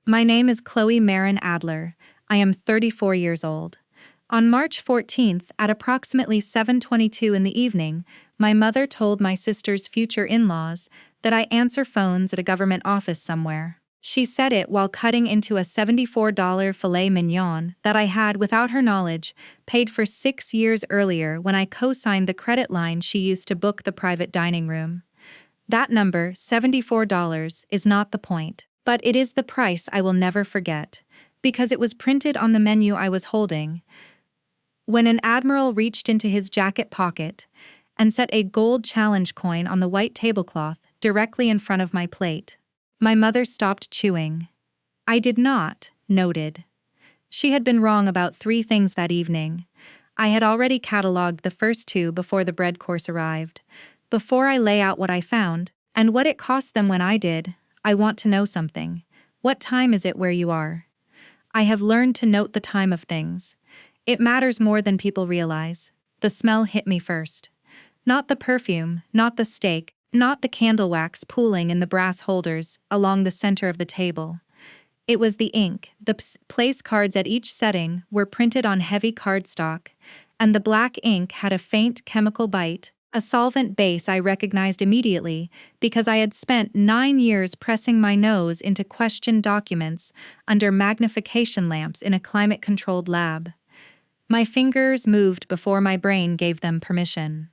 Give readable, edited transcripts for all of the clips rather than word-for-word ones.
My name is Chloe Marin Adler. I am 34 years old. On March 14th, at approximately 7:22 in the evening, my mother told my sister's future in-laws that I answer phones at a government office somewhere. She said it while cutting into a $74 filet mignon that I had, without her knowledge, paid for 6 years earlier when I co-signed the credit line she used to book the private dining room. That number, $74, is not the point, but it is the price I will never forget, because it was printed on the menu I was holding. When an Admiral reached into his jacket pocket and set a gold challenge coin on the white tablecloth directly in front of my plate, my mother stopped chewing. I did not, noted. She had been wrong about 3 things that evening. I had already catalogued the first 2 before the bread course arrived. Before I lay out what I found, and what it cost them when I did, I want to know something. What time is it where you are? I have learned to note the time of things. It matters more than people realize. The smell hit me first. Not the perfume, not the steak, not the candle wax pooling in the brass holders along the center of the table. It was the ink. The place cards at each setting were printed on heavy cardstock, and the black ink had a faint chemical bite, a solvent base I recognized immediately because I had spent 9 years pressing my nose into questioned documents under magnification lamps in a climate-controlled lab. My fingers moved before my brain gave them permission.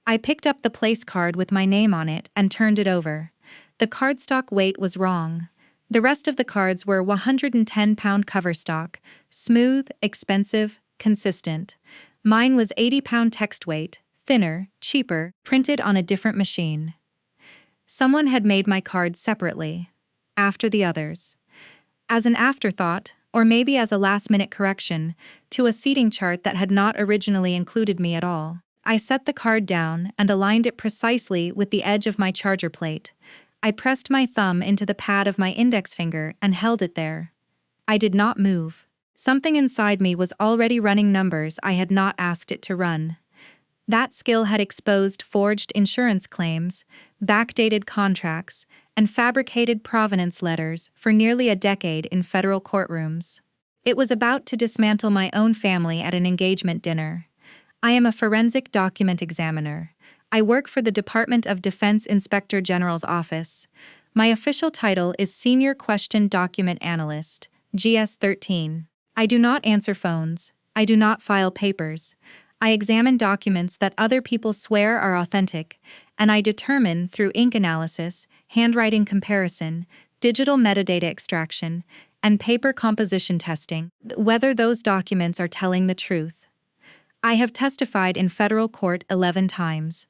I picked up the place card with my name on it and turned it over. The cardstock weight was wrong. The rest of the cards were 110-pound cover stock, smooth, expensive, consistent. Mine was 80-pound text weight, thinner, cheaper, printed on a different machine. Someone had made my card separately, after the others. As an afterthought, or maybe as a last-minute correction, to a seating chart that had not originally included me at all, I set the card down and aligned it precisely with the edge of my charger plate. I pressed my thumb into the pad of my index finger and held it there. I did not move. Something inside me was already running numbers I had not asked it to run. That skill had exposed forged insurance claims, backdated contracts, and fabricated provenance letters for nearly a decade in federal courtrooms. It was about to dismantle my own family at an engagement dinner. I am a forensic document examiner. I work for the Department of Defense Inspector General's office. My official title is Senior Question Document Analyst, GS-13. I do not answer phones. I do not file papers. I examine documents that other people swear are authentic, and I determine through ink analysis, handwriting comparison, digital metadata extraction, and paper composition testing whether those documents are telling the truth. I have testified in federal court 11 times.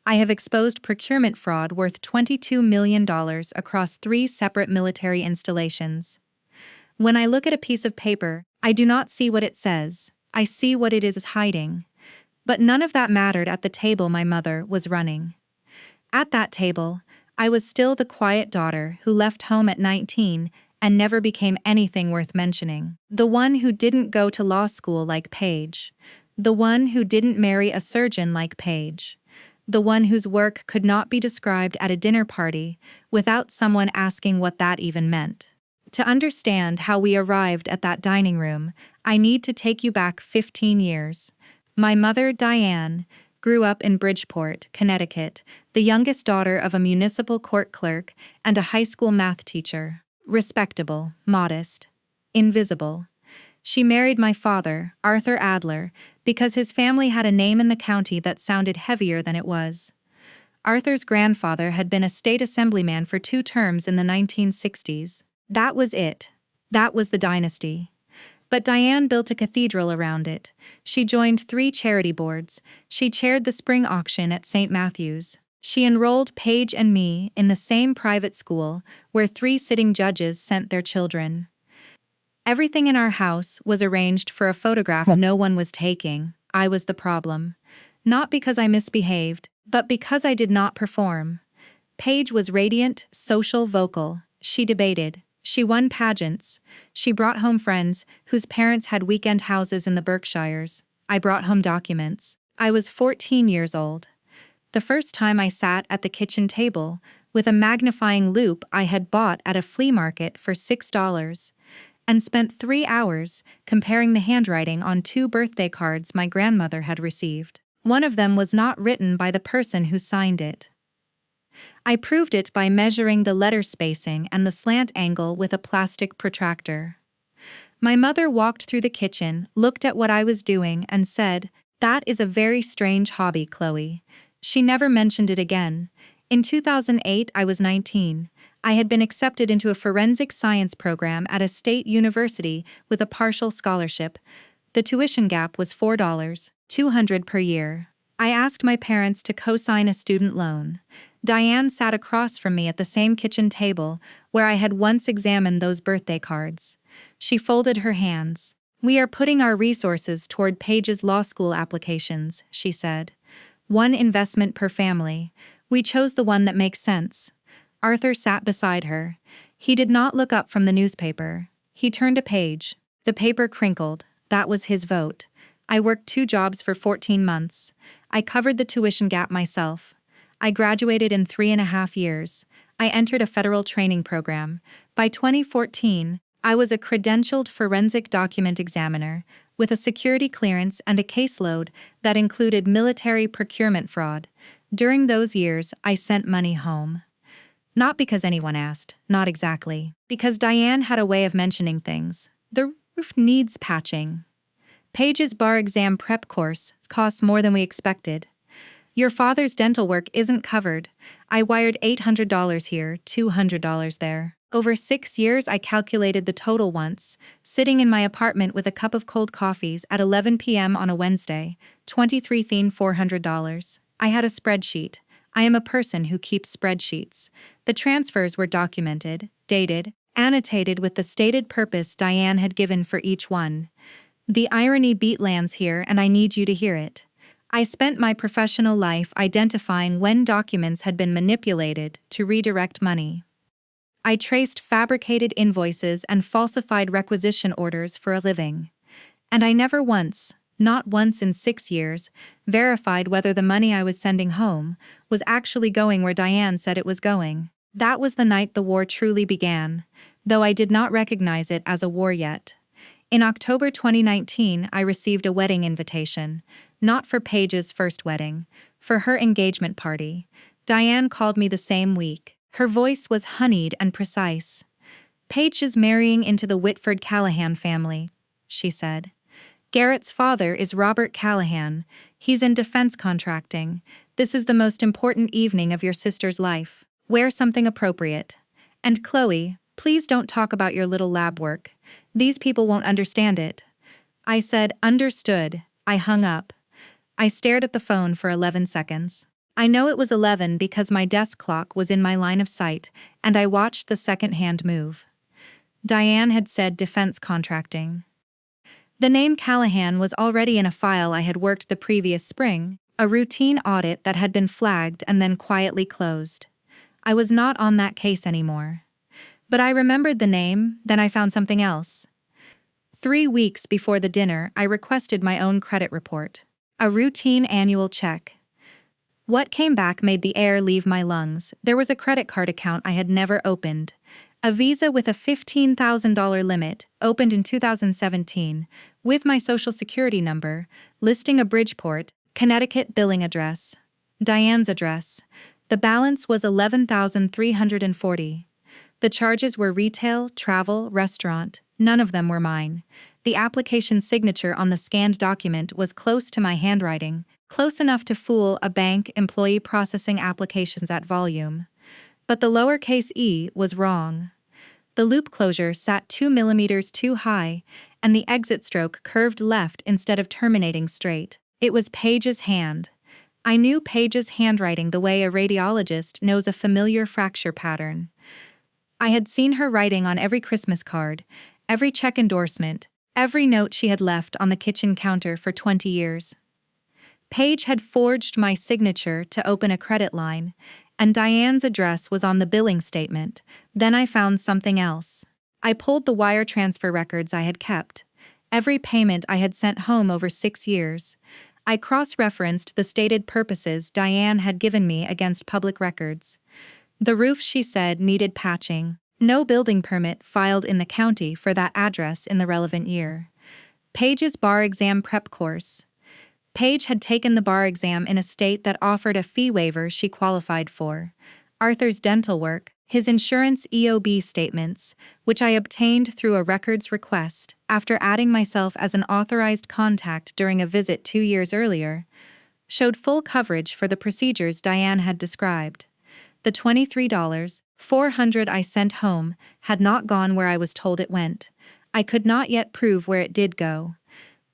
I have exposed procurement fraud worth $22 million across 3 separate military installations. When I look at a piece of paper, I do not see what it says. I see what it is hiding. But none of that mattered at the table my mother was running. At that table, I was still the quiet daughter who left home at 19 and never became anything worth mentioning. The one who didn't go to law school like Paige. The one who didn't marry a surgeon like Paige. The one whose work could not be described at a dinner party without someone asking what that even meant. To understand how we arrived at that dining room, I need to take you back 15 years. My mother, Diane, grew up in Bridgeport, Connecticut, the youngest daughter of a municipal court clerk and a high school math teacher. Respectable, modest, invisible. She married my father, Arthur Adler, because his family had a name in the county that sounded heavier than it was. Arthur's grandfather had been a state assemblyman for 2 terms in the 1960s. That was it. That was the dynasty. But Diane built a cathedral around it. She joined 3 charity boards. She chaired the spring auction at St. Matthew's. She enrolled Paige and me in the same private school where 3 sitting judges sent their children. Everything in our house was arranged for a photograph no one was taking. I was the problem. Not because I misbehaved, but because I did not perform. Paige was radiant, social, vocal. She debated. She won pageants. She brought home friends whose parents had weekend houses in the Berkshires. I brought home documents. I was 14 years old. The first time I sat at the kitchen table, with a magnifying loupe I had bought at a flea market for $6, and spent 3 hours comparing the handwriting on 2 birthday cards my grandmother had received. One of them was not written by the person who signed it. I proved it by measuring the letter spacing and the slant angle with a plastic protractor. My mother walked through the kitchen, looked at what I was doing, and said, "That is a very strange hobby, Chloe." She never mentioned it again. In 2008, I was 19. I had been accepted into a forensic science program at a state university with a partial scholarship. The tuition gap was $4.200 per year. I asked my parents to co-sign a student loan. Diane sat across from me at the same kitchen table where I had once examined those birthday cards. She folded her hands. "We are putting our resources toward Paige's law school applications," she said. "One investment per family. We chose the one that makes sense." Arthur sat beside her. He did not look up from the newspaper. He turned a page. The paper crinkled. That was his vote. I worked 2 jobs for 14 months. I covered the tuition gap myself. I graduated in 3.5 years. I entered a federal training program. By 2014, I was a credentialed forensic document examiner, with a security clearance and a caseload that included military procurement fraud. During those years, I sent money home. Not because anyone asked, not exactly. Because Diane had a way of mentioning things. "The roof needs patching. Paige's bar exam prep course costs more than we expected. Your father's dental work isn't covered. I wired $800 here, $200 there." Over 6 years, I calculated the total once, sitting in my apartment with a cup of cold coffees at 11 p.m. on a Wednesday, $23,400. I had a spreadsheet. I am a person who keeps spreadsheets. The transfers were documented, dated, annotated with the stated purpose Diane had given for each one. The irony beat lands here, and I need you to hear it. I spent my professional life identifying when documents had been manipulated to redirect money. I traced fabricated invoices and falsified requisition orders for a living. And I never once, not once in 6 years, verified whether the money I was sending home was actually going where Diane said it was going. That was the night the war truly began, though I did not recognize it as a war yet. In October 2019, I received a wedding invitation, not for Paige's first wedding, for her engagement party. Diane called me the same week. Her voice was honeyed and precise. "Paige is marrying into the Whitford Callahan family," she said. "Garrett's father is Robert Callahan. He's in defense contracting. This is the most important evening of your sister's life. Wear something appropriate. And Chloe, please don't talk about your little lab work. These people won't understand it." I said, "Understood." I hung up. I stared at the phone for 11 seconds. I know it was 11 because my desk clock was in my line of sight, and I watched the second hand move. Diane had said defense contracting. The name Callahan was already in a file I had worked the previous spring, a routine audit that had been flagged and then quietly closed. I was not on that case anymore. But I remembered the name, then I found something else. 3 weeks before the dinner, I requested my own credit report. A routine annual check. What came back made the air leave my lungs. There was a credit card account I had never opened. A Visa with a $15,000 limit, opened in 2017, with my social security number, listing a Bridgeport, Connecticut billing address. Diane's address. The balance was $11,340. The charges were retail, travel, restaurant. None of them were mine. The application signature on the scanned document was close to my handwriting, close enough to fool a bank employee processing applications at volume. But the lowercase e was wrong. The loop closure sat 2 millimeters too high, and the exit stroke curved left instead of terminating straight. It was Paige's hand. I knew Paige's handwriting the way a radiologist knows a familiar fracture pattern. I had seen her writing on every Christmas card, every check endorsement, every note she had left on the kitchen counter for 20 years. Paige had forged my signature to open a credit line, and Diane's address was on the billing statement. Then I found something else. I pulled the wire transfer records I had kept, every payment I had sent home over 6 years. I cross-referenced the stated purposes Diane had given me against public records. The roof, she said, needed patching. No building permit filed in the county for that address in the relevant year. Paige's bar exam prep course. Paige had taken the bar exam in a state that offered a fee waiver she qualified for. Arthur's dental work, his insurance EOB statements, which I obtained through a records request after adding myself as an authorized contact during a visit 2 years earlier, showed full coverage for the procedures Diane had described. The $23,400 I sent home had not gone where I was told it went. I could not yet prove where it did go.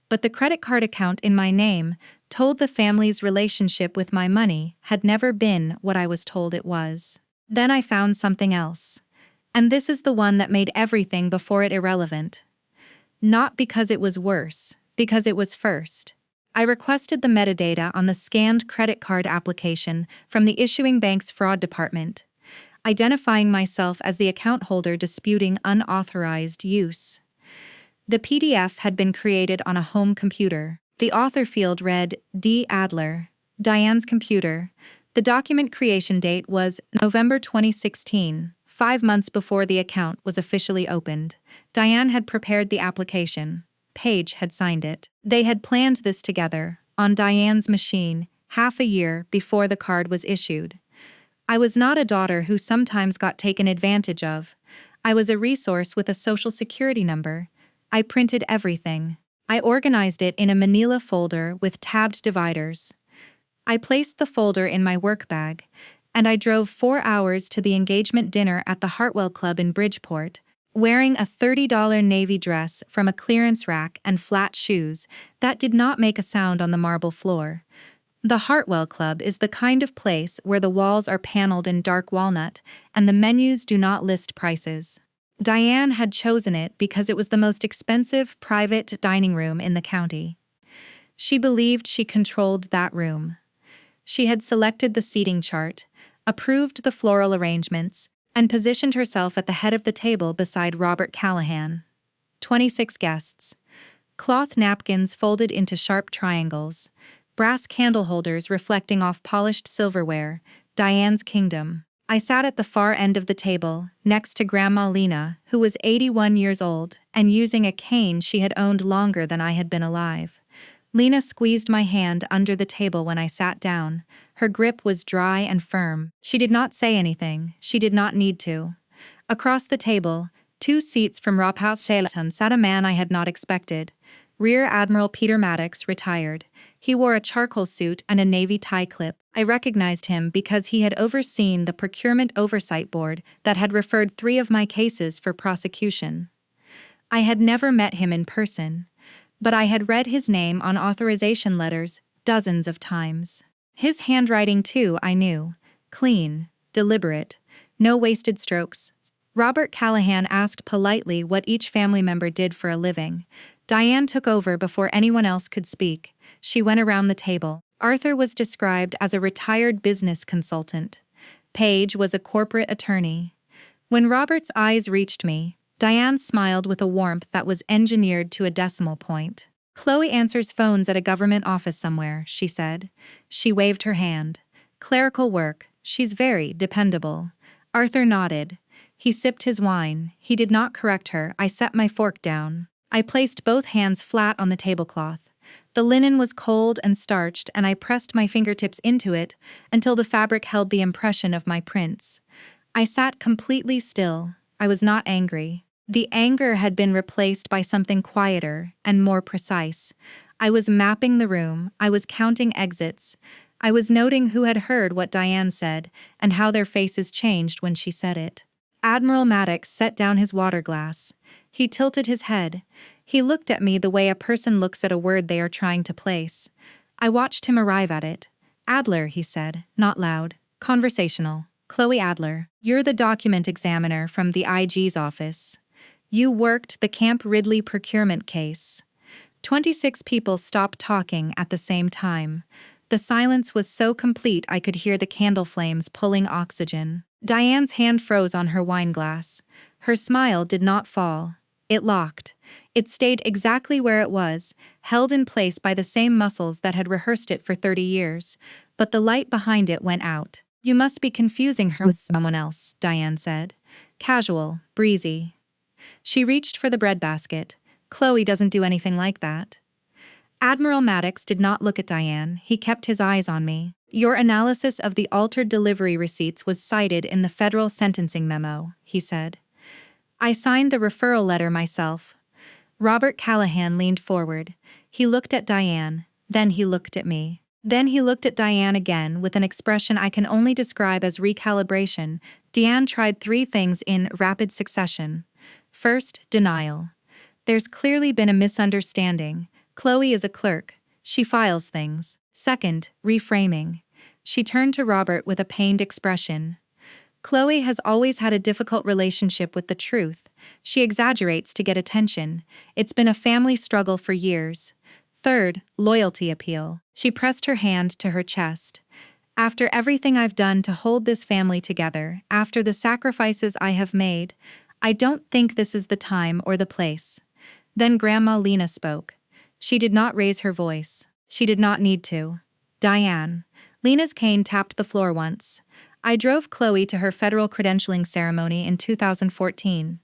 But the credit card account in my name told the family's relationship with my money had never been what I was told it was. Then I found something else. And this is the one that made everything before it irrelevant. Not because it was worse, because it was first. I requested the metadata on the scanned credit card application from the issuing bank's fraud department, identifying myself as the account holder disputing unauthorized use. The PDF had been created on a home computer. The author field read D. Adler, Diane's computer. The document creation date was November 2016, 5 months before the account was officially opened. Diane had prepared the application. Paige had signed it. They had planned this together, on Diane's machine, half a year before the card was issued. I was not a daughter who sometimes got taken advantage of. I was a resource with a social security number. I printed everything. I organized it in a manila folder with tabbed dividers. I placed the folder in my work bag, and I drove 4 hours to the engagement dinner at the Hartwell Club in Bridgeport, wearing a $30 navy dress from a clearance rack and flat shoes that did not make a sound on the marble floor. The Hartwell Club is the kind of place where the walls are paneled in dark walnut and the menus do not list prices. Diane had chosen it because it was the most expensive private dining room in the county. She believed she controlled that room. She had selected the seating chart, approved the floral arrangements, and positioned herself at the head of the table beside Robert Callahan. 26 guests. Cloth napkins folded into sharp triangles. Brass candle holders reflecting off polished silverware. Diane's kingdom. I sat at the far end of the table, next to Grandma Lena, who was 81 years old, and using a cane she had owned longer than I had been alive. Lena squeezed my hand under the table when I sat down. Her grip was dry and firm. She did not say anything. She did not need to. Across the table, 2 seats from Raphael Salaton, sat a man I had not expected. Rear Admiral Peter Maddox, retired. He wore a charcoal suit and a navy tie clip. I recognized him because he had overseen the Procurement Oversight Board that had referred 3 of my cases for prosecution. I had never met him in person, but I had read his name on authorization letters dozens of times. His handwriting, too, I knew. Clean, deliberate, no wasted strokes. Robert Callahan asked politely what each family member did for a living. Diane took over before anyone else could speak. She went around the table. Arthur was described as a retired business consultant. Paige was a corporate attorney. When Robert's eyes reached me, Diane smiled with a warmth that was engineered to a decimal point. Chloe answers phones at a government office somewhere, she said. She waved her hand. Clerical work. She's very dependable. Arthur nodded. He sipped his wine. He did not correct her. I set my fork down. I placed both hands flat on the tablecloth. The linen was cold and starched, and I pressed my fingertips into it until the fabric held the impression of my prints. I sat completely still. I was not angry. The anger had been replaced by something quieter and more precise. I was mapping the room. I was counting exits. I was noting who had heard what Diane said and how their faces changed when she said it. Admiral Maddox set down his water glass. He tilted his head. He looked at me the way a person looks at a word they are trying to place. I watched him arrive at it. Adler, he said, not loud, conversational. Chloe Adler, you're the document examiner from the IG's office. You worked the Camp Ridley procurement case. 26 people stopped talking at the same time. The silence was so complete I could hear the candle flames pulling oxygen. Diane's hand froze on her wine glass. Her smile did not fall. It locked. It stayed exactly where it was, held in place by the same muscles that had rehearsed it for 30 years, but the light behind it went out. You must be confusing her with someone else, Diane said. Casual, breezy. She reached for the breadbasket. Chloe doesn't do anything like that. Admiral Maddox did not look at Diane, he kept his eyes on me. Your analysis of the altered delivery receipts was cited in the federal sentencing memo, he said. I signed the referral letter myself. Robert Callahan leaned forward. He looked at Diane, then he looked at me. Then he looked at Diane again with an expression I can only describe as recalibration. Diane tried 3 things in rapid succession. First, denial. There's clearly been a misunderstanding. Chloe is a clerk. She files things. Second, reframing. She turned to Robert with a pained expression. Chloe has always had a difficult relationship with the truth. She exaggerates to get attention. It's been a family struggle for years. Third, loyalty appeal. She pressed her hand to her chest. After everything I've done to hold this family together, after the sacrifices I have made, I don't think this is the time or the place. Then Grandma Lena spoke. She did not raise her voice. She did not need to. Diane. Lena's cane tapped the floor once. I drove Chloe to her federal credentialing ceremony in 2014.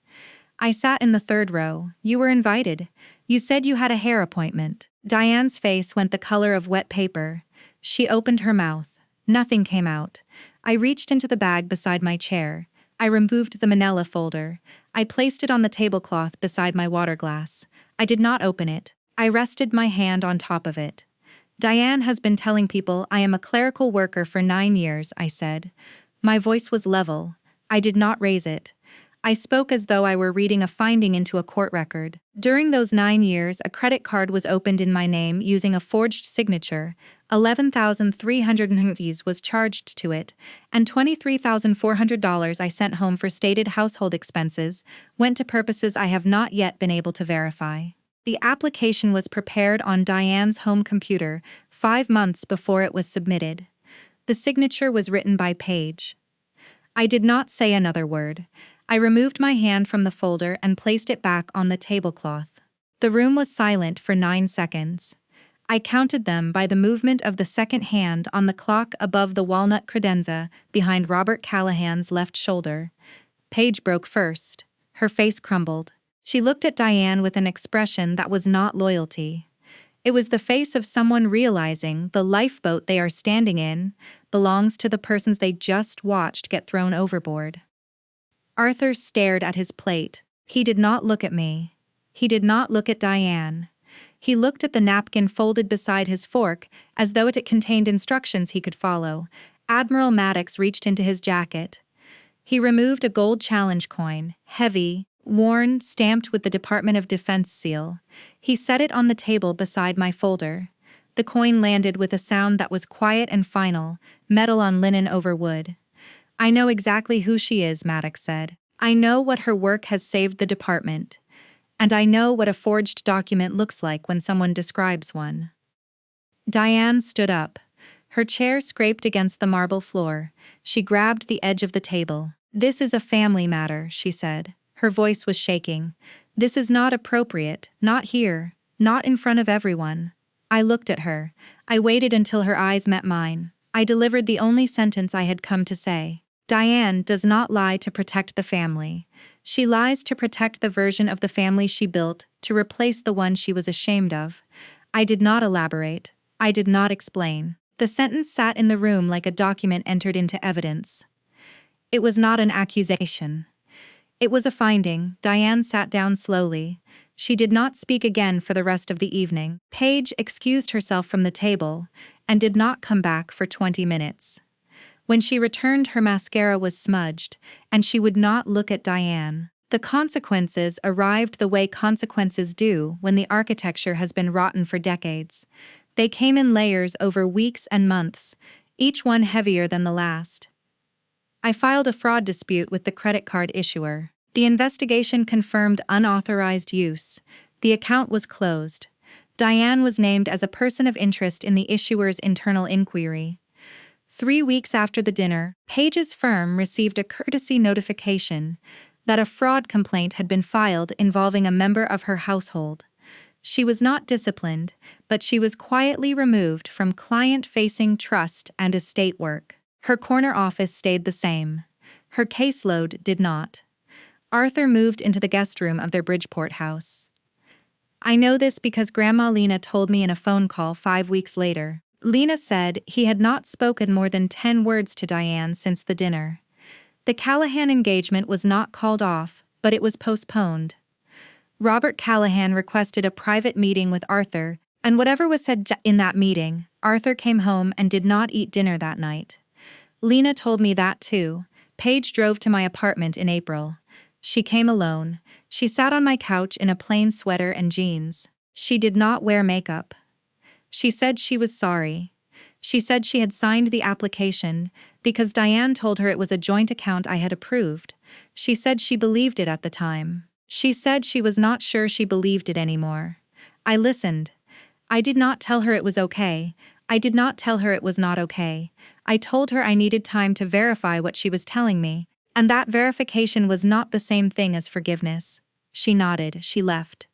I sat in the 3rd row. You were invited. You said you had a hair appointment. Diane's face went the color of wet paper. She opened her mouth. Nothing came out. I reached into the bag beside my chair. I removed the manila folder. I placed it on the tablecloth beside my water glass. I did not open it. I rested my hand on top of it. Diane has been telling people I am a clerical worker for 9 years, I said. My voice was level. I did not raise it. I spoke as though I were reading a finding into a court record. During those 9 years, a credit card was opened in my name using a forged signature. $11,300 was charged to it, and $23,400 I sent home for stated household expenses went to purposes I have not yet been able to verify. The application was prepared on Diane's home computer 5 months before it was submitted. The signature was written by Paige. I did not say another word. I removed my hand from the folder and placed it back on the tablecloth. The room was silent for 9 seconds. I counted them by the movement of the second hand on the clock above the walnut credenza behind Robert Callahan's left shoulder. Paige broke first. Her face crumbled. She looked at Diane with an expression that was not loyalty. It was the face of someone realizing the lifeboat they are standing in belongs to the persons they just watched get thrown overboard. Arthur stared at his plate. He did not look at me. He did not look at Diane. He looked at the napkin folded beside his fork as though it contained instructions he could follow. Admiral Maddox reached into his jacket. He removed a gold challenge coin, heavy, worn, stamped with the Department of Defense seal. He set it on the table beside my folder. The coin landed with a sound that was quiet and final, metal on linen over wood. I know exactly who she is, Maddox said. I know what her work has saved the department. And I know what a forged document looks like when someone describes one. Diane stood up. Her chair scraped against the marble floor. She grabbed the edge of the table. This is a family matter, she said. Her voice was shaking. This is not appropriate, not here, not in front of everyone. I looked at her. I waited until her eyes met mine. I delivered the only sentence I had come to say. Diane does not lie to protect the family. She lies to protect the version of the family she built, to replace the one she was ashamed of. I did not elaborate. I did not explain. The sentence sat in the room like a document entered into evidence. It was not an accusation. It was a finding. Diane sat down slowly. She did not speak again for the rest of the evening. Paige excused herself from the table and did not come back for 20 minutes. When she returned, her mascara was smudged, and she would not look at Diane. The consequences arrived the way consequences do when the architecture has been rotten for decades. They came in layers over weeks and months, each one heavier than the last. I filed a fraud dispute with the credit card issuer. The investigation confirmed unauthorized use. The account was closed. Diane was named as a person of interest in the issuer's internal inquiry. 3 weeks after the dinner, Paige's firm received a courtesy notification that a fraud complaint had been filed involving a member of her household. She was not disciplined, but she was quietly removed from client-facing trust and estate work. Her corner office stayed the same. Her caseload did not. Arthur moved into the guest room of their Bridgeport house. I know this because Grandma Lena told me in a phone call 5 weeks later. Lena said he had not spoken more than 10 words to Diane since the dinner. The Callahan engagement was not called off, but it was postponed. Robert Callahan requested a private meeting with Arthur, and whatever was said in that meeting, Arthur came home and did not eat dinner that night. Lena told me that too. Paige drove to my apartment in April. She came alone. She sat on my couch in a plain sweater and jeans. She did not wear makeup. She said she was sorry. She said she had signed the application because Diane told her it was a joint account I had approved. She said she believed it at the time. She said she was not sure she believed it anymore. I listened. I did not tell her it was okay. I did not tell her it was not okay. I told her I needed time to verify what she was telling me, and that verification was not the same thing as forgiveness. She nodded. She left.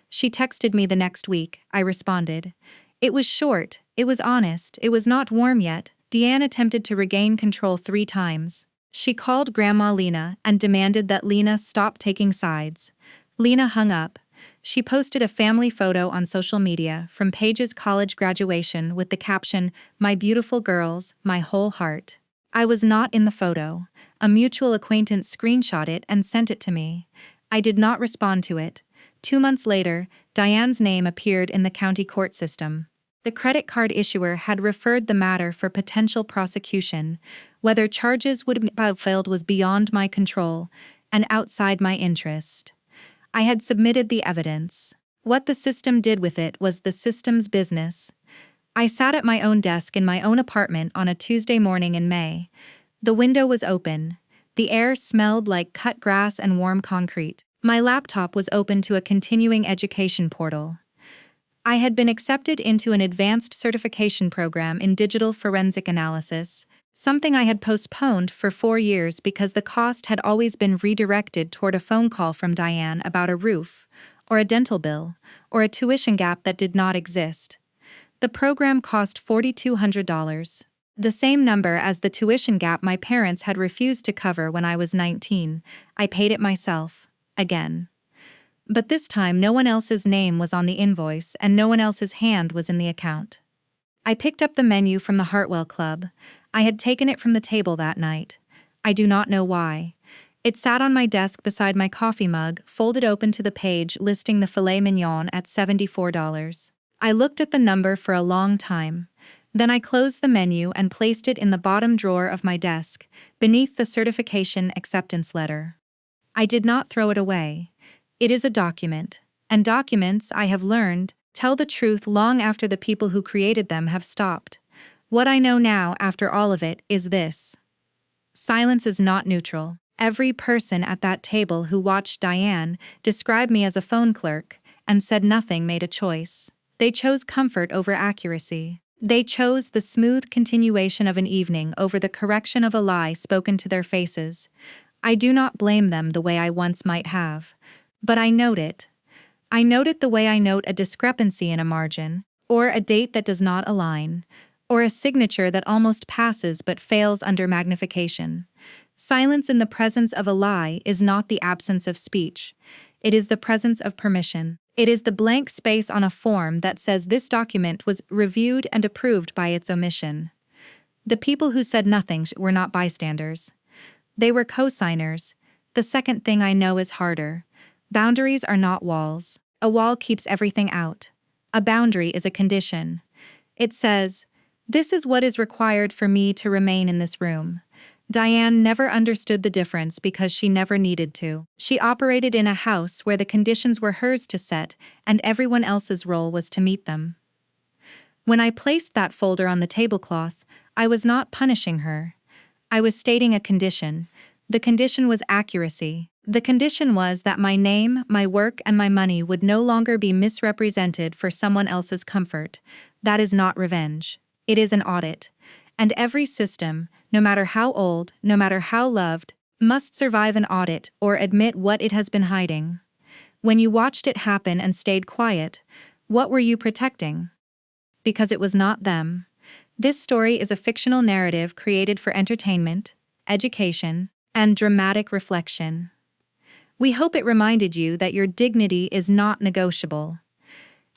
She texted me the next week. I responded. It was short, it was honest, it was not warm yet. Deanne attempted to regain control 3 times. She called Grandma Lena and demanded that Lena stop taking sides. Lena hung up. She posted a family photo on social media from Paige's college graduation with the caption, "My beautiful girls, my whole heart." I was not in the photo. A mutual acquaintance screenshot it and sent it to me. I did not respond to it. 2 months later, Diane's name appeared in the county court system. The credit card issuer had referred the matter for potential prosecution. Whether charges would have filed was beyond my control and outside my interest. I had submitted the evidence. What the system did with it was the system's business. I sat at my own desk in my own apartment on a Tuesday morning in May. The window was open. The air smelled like cut grass and warm concrete. My laptop was open to a continuing education portal. I had been accepted into an advanced certification program in digital forensic analysis, something I had postponed for 4 years because the cost had always been redirected toward a phone call from Diane about a roof, or a dental bill, or a tuition gap that did not exist. The program cost $4,200, the same number as the tuition gap my parents had refused to cover when I was 19. I paid it myself, again. But this time no one else's name was on the invoice and no one else's hand was in the account. I picked up the menu from the Hartwell Club. I had taken it from the table that night. I do not know why. It sat on my desk beside my coffee mug, folded open to the page listing the filet mignon at $74. I looked at the number for a long time. Then I closed the menu and placed it in the bottom drawer of my desk, beneath the certification acceptance letter. I did not throw it away. It is a document, and documents, I have learned, tell the truth long after the people who created them have stopped. What I know now after all of it is this. Silence is not neutral. Every person at that table who watched Diane describe me as a phone clerk and said nothing made a choice. They chose comfort over accuracy. They chose the smooth continuation of an evening over the correction of a lie spoken to their faces. I do not blame them the way I once might have. But I note it. I note it the way I note a discrepancy in a margin, or a date that does not align, or a signature that almost passes but fails under magnification. Silence in the presence of a lie is not the absence of speech. It is the presence of permission. It is the blank space on a form that says this document was reviewed and approved by its omission. The people who said nothing were not bystanders. They were co-signers. The second thing I know is harder. Boundaries are not walls. A wall keeps everything out. A boundary is a condition. It says, "This is what is required for me to remain in this room." Diane never understood the difference because she never needed to. She operated in a house where the conditions were hers to set and everyone else's role was to meet them. When I placed that folder on the tablecloth, I was not punishing her. I was stating a condition. The condition was accuracy. The condition was that my name, my work, and my money would no longer be misrepresented for someone else's comfort. That is not revenge. It is an audit. And every system, no matter how old, no matter how loved, must survive an audit or admit what it has been hiding. When you watched it happen and stayed quiet, what were you protecting? Because it was not them. This story is a fictional narrative created for entertainment, education, and dramatic reflection. We hope it reminded you that your dignity is not negotiable,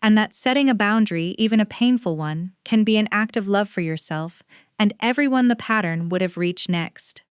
and that setting a boundary, even a painful one, can be an act of love for yourself and everyone the pattern would have reached next.